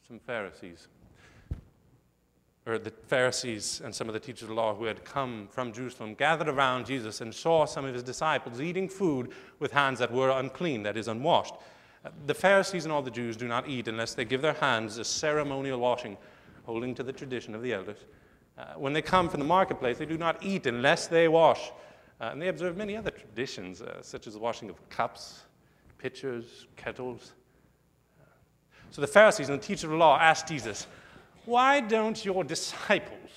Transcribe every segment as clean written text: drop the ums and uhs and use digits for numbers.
some Pharisees, or the Pharisees and some of the teachers of the law who had come from Jerusalem, gathered around Jesus and saw some of his disciples eating food with hands that were unclean, that is, unwashed. The Pharisees and all the Jews do not eat unless they give their hands a ceremonial washing, holding to the tradition of the elders. When they come from the marketplace, they do not eat unless they wash. And they observe many other traditions, such as the washing of cups, pitchers, kettles. So the Pharisees and the teachers of the law asked Jesus, "Why don't your disciples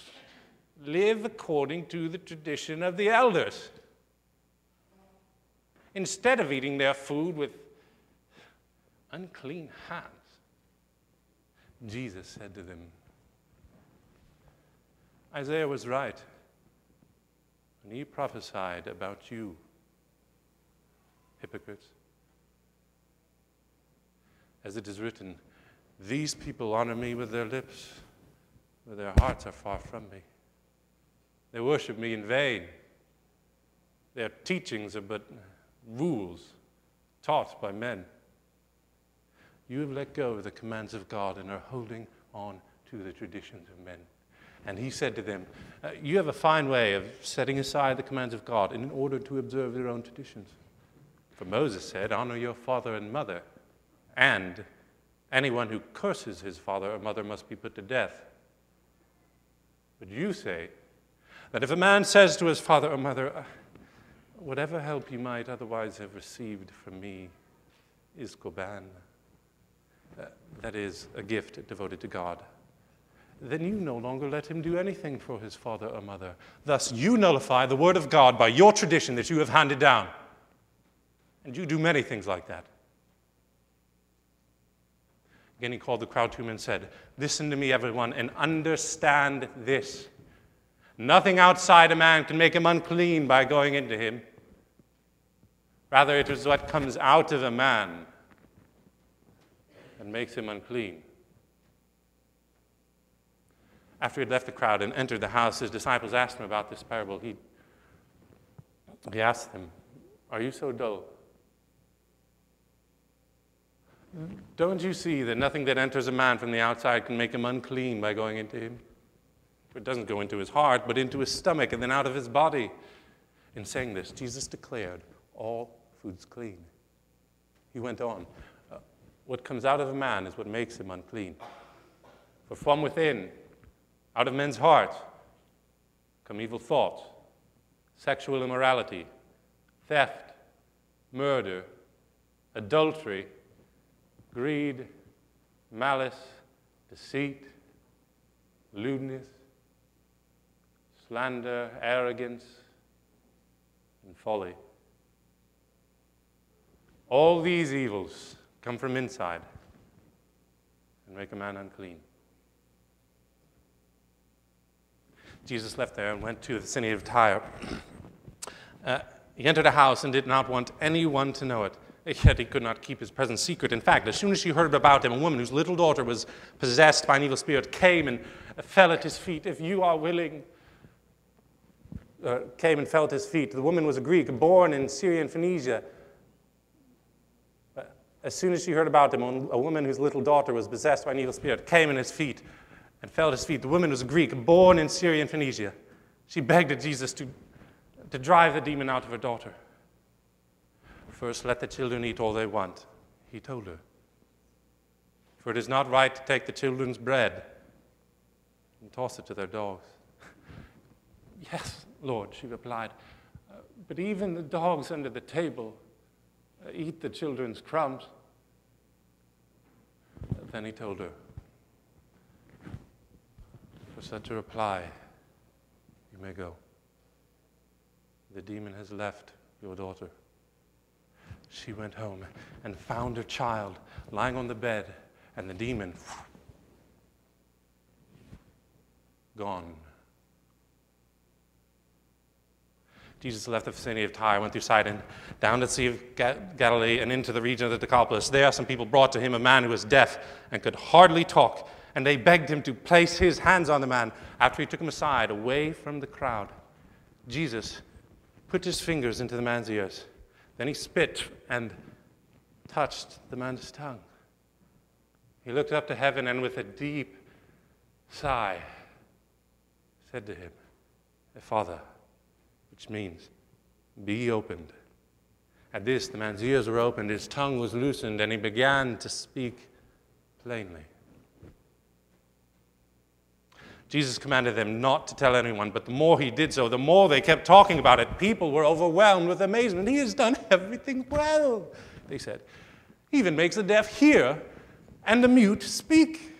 live according to the tradition of the elders, instead of eating their food with unclean hands?" Jesus said to them, "Isaiah was right when he prophesied about you, hypocrites. As it is written, 'These people honor me with their lips, but their hearts are far from me. They worship me in vain. Their teachings are but rules taught by men.' You have let go of the commands of God and are holding on to the traditions of men." And he said to them, "You have a fine way of setting aside the commands of God in order to observe your own traditions. For Moses said, 'Honor your father and mother,' and 'anyone who curses his father or mother must be put to death.' But you say that if a man says to his father or mother, 'Whatever help you might otherwise have received from me is Korban,' that is, a gift devoted to God, then you no longer let him do anything for his father or mother. Thus you nullify the word of God by your tradition that you have handed down. And you do many things like that." Again, he called the crowd to him and said, "Listen to me, everyone, and understand this. Nothing outside a man can make him unclean by going into him. Rather, it is what comes out of a man that makes him unclean." After he had left the crowd and entered the house, his disciples asked him about this parable. He asked them, "Are you so dull? Don't you see that nothing that enters a man from the outside can make him unclean by going into him? For it doesn't go into his heart, but into his stomach and then out of his body." In saying this, Jesus declared all foods clean. He went on, "What comes out of a man is what makes him unclean. For from within, out of men's hearts, come evil thoughts, sexual immorality, theft, murder, adultery, greed, malice, deceit, lewdness, slander, arrogance, and folly. All these evils come from inside and make a man unclean." Jesus left there and went to the city of Tyre. He entered a house and did not want anyone to know it. Yet he could not keep his presence secret. In fact, as soon as she heard about him, a woman whose little daughter was possessed by an evil spirit came and fell at his feet. "If you are willing," came and fell at his feet. The woman was a Greek, born in Syria and Phoenicia. As soon as she heard about him, a woman whose little daughter was possessed by an evil spirit came at his feet and fell at his feet. The woman was a Greek, born in Syria and Phoenicia. She begged of Jesus to drive the demon out of her daughter. "First, let the children eat all they want," he told her. "For it is not right to take the children's bread and toss it to their dogs." "Yes, Lord," she replied, "but even the dogs under the table eat the children's crumbs." Then he told her, "For such a reply, you may go. The demon has left your daughter." She went home and found her child lying on the bed, and the demon gone. Jesus left the vicinity of Tyre, went through Sidon, down to the Sea of Galilee, and into the region of the Decapolis. There some people brought to him a man who was deaf and could hardly talk, and they begged him to place his hands on the man. After he took him aside, away from the crowd, Jesus put his fingers into the man's ears. Then he spit and touched the man's tongue. He looked up to heaven and with a deep sigh said to him, Father, which means, be opened. At this, the man's ears were opened, his tongue was loosened, and he began to speak plainly. Jesus commanded them not to tell anyone, but the more he did so, the more they kept talking about it. People were overwhelmed with amazement. He has done everything well, they said. He even makes the deaf hear and the mute speak.